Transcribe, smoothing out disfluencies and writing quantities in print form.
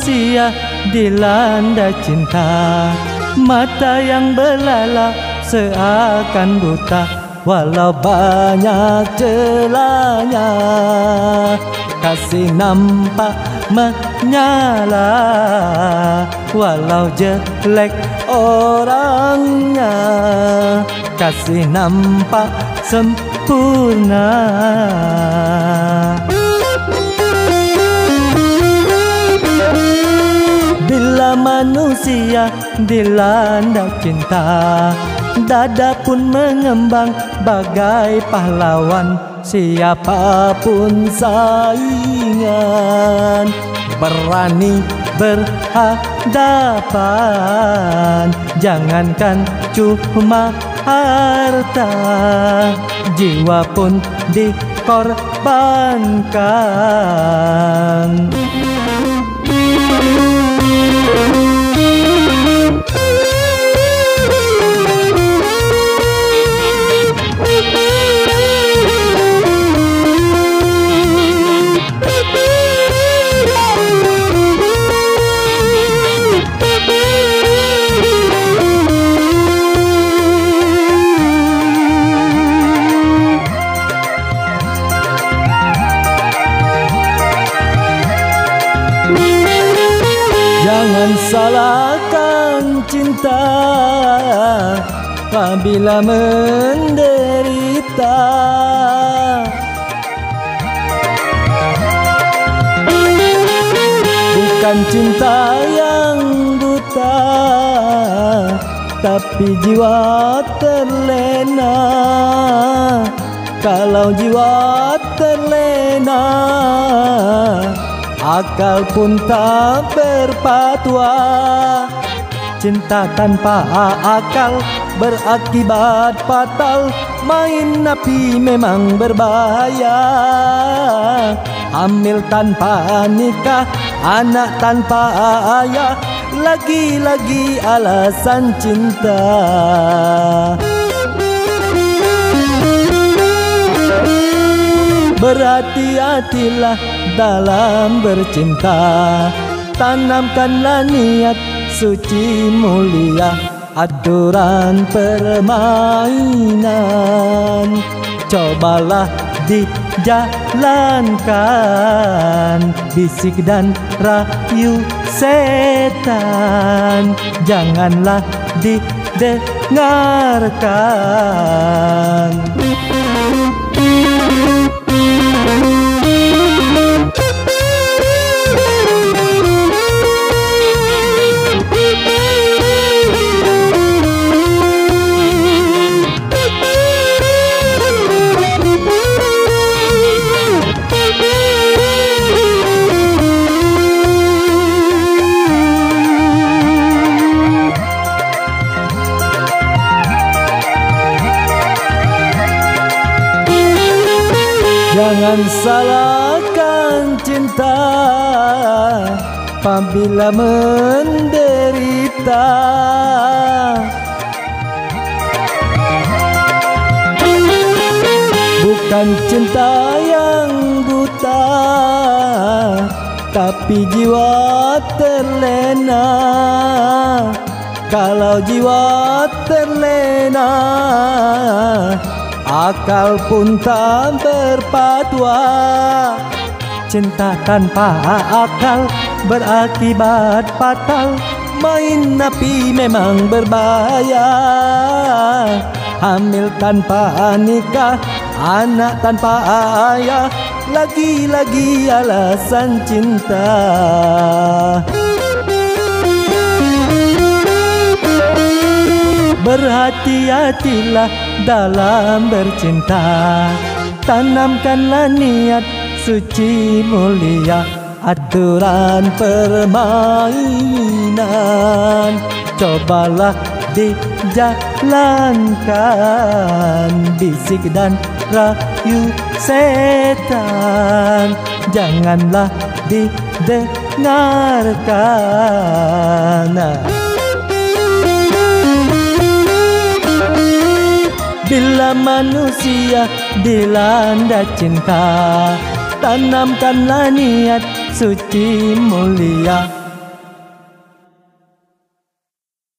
manusia dilanda cinta, mata yang belalak seakan buta, walau banyak celahnya. Kasih nampak menyala, walau jelek orangnya. Kasih nampak sempurna. Bila manusia dilanda cinta, dada pun mengembang bagai pahlawan. Siapapun saingan berani berhadapan. Jangankan cuma harta, jiwa pun dikorbankan. Jangan salahkan cinta apabila menderita. Bukan cinta yang buta, tapi jiwa terlena. Kalau jiwa terlena, akal pun tak berpatwa. Cinta tanpa akal berakibat fatal. Main api memang berbahaya. Hamil tanpa nikah, anak tanpa ayah, lagi-lagi alasan cinta. Berhati-hatilah dalam bercinta, tanamkanlah niat suci mulia. Aturan permainan cobalah dijalankan. Bisik dan rayu setan janganlah didengarkan. Jangan salahkan cinta apabila menderita. Bukan cinta yang buta, tapi jiwa terlena. Kalau jiwa terlena, akal pun tak berpatwa. Cinta tanpa akal berakibat fatal. Main api memang berbahaya. Hamil tanpa nikah, anak tanpa ayah, lagi-lagi alasan cinta. Berhati-hatilah dalam bercinta, tanamkanlah niat suci mulia. Aturan permainan cobalah dijalankan. Bisik dan rayu setan janganlah didengarkan. Bila manusia dilanda cinta, tanamkanlah niat suci mulia.